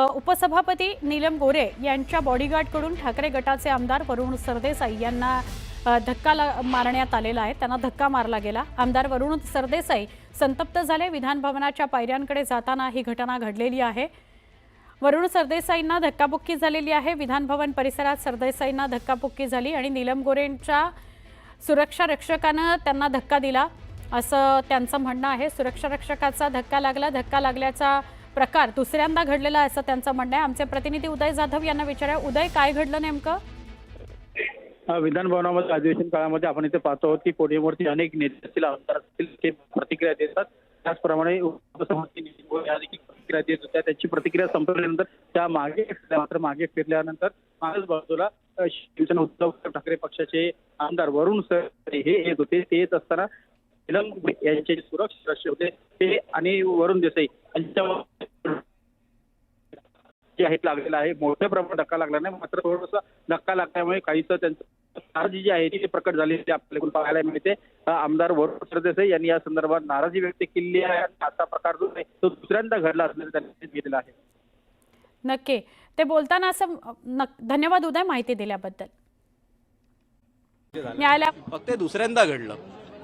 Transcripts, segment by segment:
उपसभापती नीलम गोरे यांच्या बॉडीगार्डकडून ठाकरे गटाचे आमदार वरुण सरदेसाई यांना धक्का मारण्यात आलेला आहे। त्यांना धक्का मारला गेला। आमदार वरुण सरदेसाई संतप्त झाले। विधान भवनाच्या पायऱ्यांकडे जाताना ही घटना घडलेली आहे। वरुण सरदेसाईंना धक्काबुक्की झालेली आहे। विधान भवन परिसरात सरदेसाईंना धक्काबुक्की झाली आणि नीलम गोरेंच्या सुरक्षा रक्षकाने त्यांना धक्का दिला असं त्यांचं म्हणणं आहे। सुरक्षा रक्षकाचा धक्का लागला। धक्का लागल्याचा प्रकार दुसऱ्यांदा घडलेला असं त्यांचं म्हणणं आहे। आमचे प्रतिनिधी उदय जाधव यांना विचारा, उदय काय घडलं नेमकं? विधान भवनामध्ये अधिवेशन काळामध्ये आपण इथे पाहतो की पोडियमवरती अनेक नेते असतील, आमदार असतील, ते प्रतिक्रिया देतात। त्याचप्रमाणे उपसभापती प्रतिक्रिया देत होत्या। त्याची प्रतिक्रिया संपल्यानंतर त्या मागे फिरल्यानंतर मागच बाजूला शिवसेना उद्धव ठाकरे पक्षाचे आमदार वरुण सरदेसाई हे येत होते। ते येत असताना नीलम यांचे सुरक्षा रक्षक होते ते आणि वरुण देसाई यांच्या जे आहे लागलेला आहे। मोठ्या प्रमाणात धक्का लागला नाही, मात्र थोडासा धक्का लागल्यामुळे काहीसं त्यांचं नाराजी जी आहे ती प्रकट झालेली आपल्याकडून पाहायला मिळते। आमदार वरुण सरदेसाई यांनी या संदर्भात नाराजी व्यक्त केली आहे। असा प्रकार जो आहे तो दुसऱ्यांदा घडला असल्याचं त्यांनी सांगितलेलं आहे। नक्की ते बोलताना असं धन्यवाद उदय माहिती दिल्याबद्दल। न्यायालय फक्त दुसऱ्यांदा घडलं।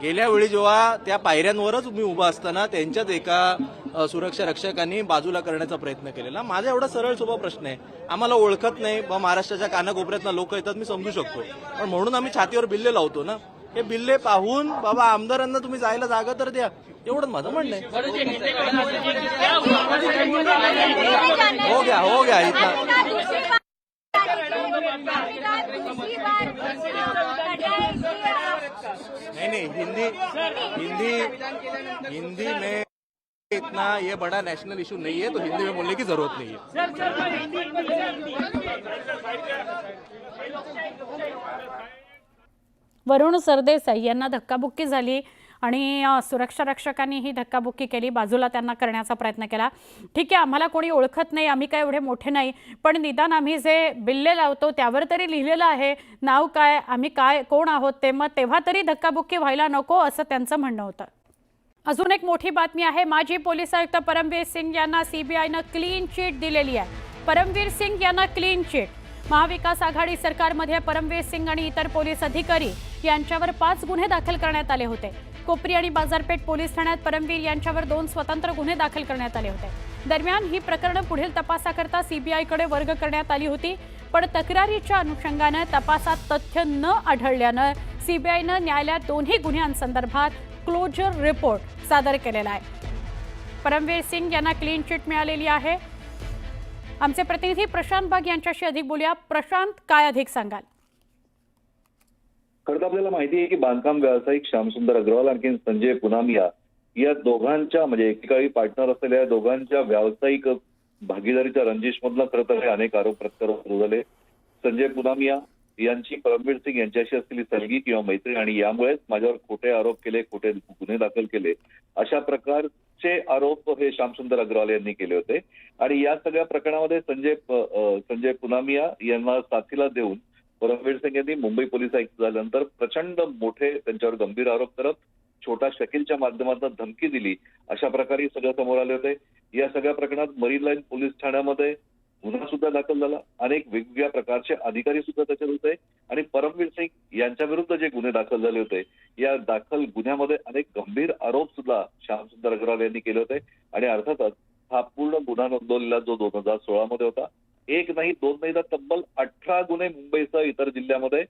गेल्या वेळी जेव्हा त्या पायऱ्यांवरच मी उभा असताना त्यांच्याच एका सुरक्षा रक्षकांनी बाजूला करण्याचा प्रयत्न केलेला। माझा एवढा सरळ सोपा प्रश्न आहे, आम्हाला ओळखत नाही बा, महाराष्ट्राच्या कानाकोपऱ्यातनं लोक येतात मी समजू शकतो, पण म्हणून आम्ही छातीवर बिल्ले लावतो ना। हे बिल्ले पाहून बाबा आमदारांना तुम्ही जायला जागा तर द्या, एवढंच माझं म्हणणं आहे। हो गया इथं नहीं हिंदी में इतना ये बड़ा नेशनल इशू नहीं है, तो हिंदी में बोलने की जरूरत नहीं है। वरुण सरदेसाई यांना धक्काबुक्की झाली आणि सुरक्षा रक्षकांनी ही धक्काबुक्की केली, बाजूला त्यांना करण्याचा प्रयत्न केला। ठीक आहे, आम्हाला कोणी ओळखत नाही, आम्ही काय एवढे मोठे नाही, पण निदान आम्ही जे बिल्ले लावतो त्यावर तरी लिहिलेलं आहे नाव काय, आम्ही काय कोण आहोत ते, मग तेव्हा तरी धक्काबुक्की व्हायला नको असं त्यांचं म्हणणं होतं। अजून एक मोठी बातमी आहे। माजी पोलीस आयुक्त परमवीर सिंग यांना सीबीआयनं क्लीन चिट दिलेली आहे। परमवीर सिंग यांना क्लीन चिट। महाविकास आघाडी सरकारमध्ये परमवीर सिंग आणि इतर पोलीस अधिकारी यांच्यावर 5 गुन्हे दाखल करण्यात आले होते। कोपरी आणि बाजारपेठ पोलीस ठाण्यात परमवीर यांच्यावर 2 स्वतंत्र गुन्हे दाखल करण्यात आले होते। दरम्यान ही प्रकरणं पुढील तपासाकरता सीबीआयकडे वर्ग करण्यात आली होती, पण तक्रारीच्या अनुषंगाने तपासात तथ्य न आढळल्यानं सीबीआयनं न्यायालयात दोन्ही गुन्ह्यांसंदर्भात क्लोजर रिपोर्ट सादर केलेला आहे। परमवीर सिंग यांना क्लीन चिट मिळालेली आहे। आमचे प्रतिनिधी प्रशांत बाग यांच्याशी अधिक बोलूया। प्रशांत, काय अधिक सांगाल? खरं तर आपल्याला माहिती आहे की बांधकाम व्यावसायिक श्यामसुंदर अग्रवाल आणखी संजय पुनामिया या दोघांच्या म्हणजे एकेकाळी पार्टनर असलेल्या या दोघांच्या व्यावसायिक भागीदारीच्या रंजिशमधनं खरं तर अनेक आरोप प्रत्यारोप सुरू झाले। संजय पुनामिया यांची परमवीर सिंग यांच्याशी असलेली सलगी किंवा मैत्री आणि यामुळेच माझ्यावर खोटे आरोप केले, खोटे गुन्हे दाखल केले, अशा प्रकारचे आरोप हे श्यामसुंदर अग्रवाल यांनी केले होते। आणि या सगळ्या प्रकरणामध्ये संजय पुनामिया यांना साथीला देऊन परमवीर सिंग यांनी मुंबई पोलीस आयुक्त झाल्यानंतर प्रचंड मोठे त्यांच्यावर गंभीर आरोप करत छोटा शकीलच्या माध्यमातून धमकी दिली, अशा प्रकारे सगळं समोर आले होते। या सगळ्या प्रकरणात मरीन लाईन पोलीस ठाण्यामध्ये गुन्हा सुद्धा दाखल झाला। अनेक वेगवेगळ्या प्रकारचे अधिकारी सुद्धा त्याच्यात होते आणि परमवीर सिंग यांच्या विरुद्ध जे गुन्हे दाखल झाले होते या दाखल गुन्ह्यामध्ये अनेक गंभीर आरोप सुद्धा श्यामसुंदर अग्रवाल यांनी केले होते। आणि अर्थातच हा पूर्ण गुन्हा नोंदवलेला जो 2016 मध्ये होता, एक नाही दोन नाही तर तब्बल 18 गुन्हे मुंबईसह इतर जिल्ह्यामध्ये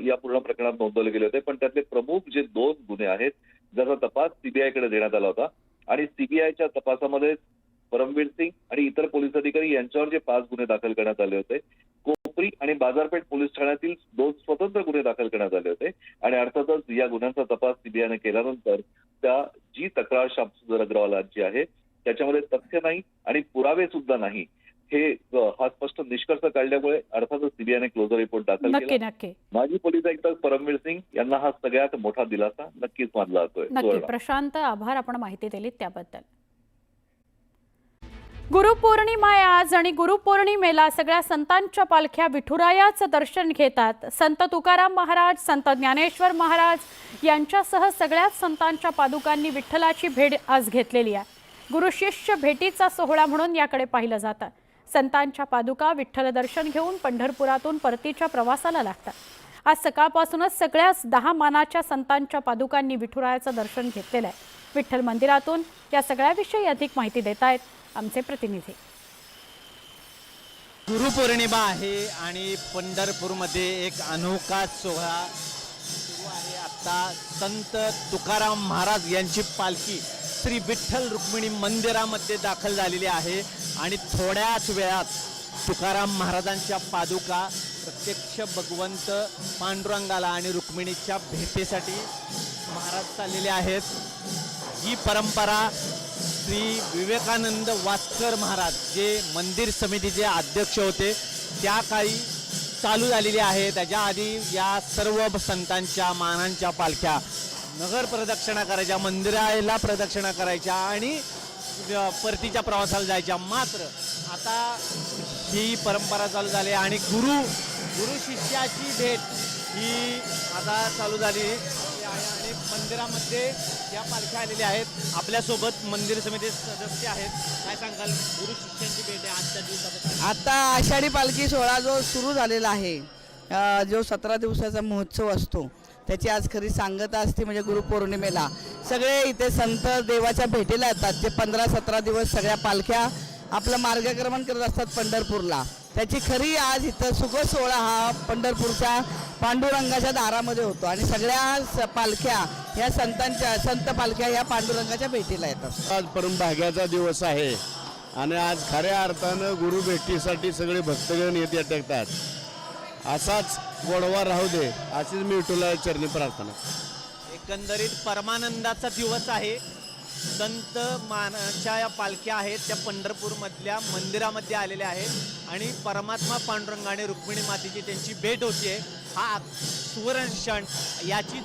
या पूर्ण प्रकरणात नोंदवले गेले होते। पण त्यातले प्रमुख जे 2 गुन्हे आहेत ज्याचा तपास सीबीआयकडे देण्यात आला होता आणि सीबीआयच्या तपासामध्ये परमवीर सिंग आणि इतर पोलीस अधिकारी यांच्यावर जे 5 गुन्हे दाखल करण्यात आले होते, कोपरी आणि बाजारपेठ पोलीस ठाण्यातील 2 स्वतंत्र गुन्हे दाखल करण्यात आले होते। आणि अर्थातच या गुन्ह्यांचा तपास सीबीआयने केल्यानंतर त्या जी तक्रार श्यामसुंदर अग्रवालांची आहे त्याच्यामध्ये तथ्य नाही आणि पुरावे सुद्धा नाही, हे हा स्पष्ट निष्कर्ष काढल्यामुळे अर्थातच सीबीआयने क्लोजर रिपोर्ट दाखल केला। माजी पोलीस आयुक्त परमवीर सिंग यांना हा सगळ्यात मोठा दिलासा नक्कीच मानला जातोय। नक्की प्रशांत, आभार आपण माहिती दिलीत त्याबद्दल। गुरुपौर्णिमा आहे आज आणि गुरुपौर्णिमेला सगळ्या संतांच्या पालख्या विठुरायाचं दर्शन घेतात। संत तुकाराम महाराज, संत ज्ञानेश्वर महाराज यांच्यासह सगळ्याच संतांच्या पादुकांनी विठ्ठलाची भेट आज घेतलेली आहे। गुरु शिष्य भेटीचा सोहळा म्हणून याकडे पाहिलं जातं। संतांच्या पादुका विठ्ठल दर्शन घेऊन पंढरपुरातून परतीच्या प्रवासाला लागतात. आज सकाळपासूनच सगळ्याच 10 मानाच्या संतांच्या पादुकांनी विठुरायाचं दर्शन घेतलेलं आहे. विठ्ठल मंदिरातून या सगळ्याविषयी अधिक माहिती देत आहेत आमचे प्रतिनिधी. गुरुपौर्णिमा आहे आणि पंढरपूरमध्ये एक अनोखा सोहळा सुरू आहे. आता संत तुकाराम महाराज यांची पालखी श्री विठ्ठल रुक्मिणी मंदिरामध्ये दाखल झालेली आहे आणि थोड्याच वेळात तुकाराम महाराजांच्या पादुका प्रत्यक्ष भगवंत पांडुरंगाला आणि रुक्मिणीच्या भेटीसाठी महाराज चाललेले आहेत. ही परंपरा श्री विवेकानंद वासकर महाराज जे मंदिर समितीचे अध्यक्ष होते त्या काळी चालू झालेली आहे. त्याच्या आधी या सर्व संतांच्या मानांच्या पालख्या नगर प्रदक्षिणा करायच्या, मंदिराला प्रदक्षिणा करायच्या आणि परतीच्या प्रवासाला जायच्या. मात्र आता ही परंपरा चालू झाली आणि गुरु शिष्याची भेट ही आता चालू झाली आहे आणि मंदिरामध्ये या पालख्या आलेल्या आहेत. आपल्यासोबत मंदिर समितीचे सदस्य आहेत. काय सांगाल, गुरु शिष्यांची भेट आहे आजच्या दिवसात? आता आषाढी पालखी सोहळा जो सुरू झालेला आहे, जो 17 दिवसाचा महोत्सव असतो त्याची आज खरी सांगता असते. म्हणजे गुरुपौर्णिमेला सगळे इथे संत देवाच्या भेटीला येतात. जे 15-17 दिवस सगळ्या पालख्या आपलं मार्गक्रमण करत असतात पंढरपूरला. त्याची खरी आज इथं सुख सोहळा हा पंढरपूरच्या पांडुरंगाच्या दारामध्ये होतो आणि सगळ्या पालख्या ह्या संत पालख्या ह्या पांडुरंगाच्या भेटीला येतात. आज परमभाग्याचा दिवस आहे आणि आज खऱ्या अर्थानं गुरु भेटीसाठी सगळे भक्तगण येते टेकतात. असाच गोडवा राहू दे अशीच मी विठ्ठला चरणी प्रार्थना. एकंदरीत परमानंदाचा दिवस आहे. संत मानाच्या या पालख्या आहेत त्या पंढरपूरमधल्या मंदिरामध्ये आलेल्या आहेत आणि परमात्मा पांडुरंग आणि रुक्मिणी मातेची त्यांची भेट होतीये. हा सुवर्ण क्षण याची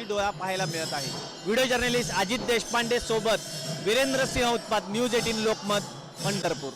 डोळा पाहायला मिळत आहे. व्हिडिओ जर्नलिस्ट अजित देशपांडे सोबत वीरेंद्र सिंह उत्पात, न्यूज 18 लोकमत, पंढरपूर.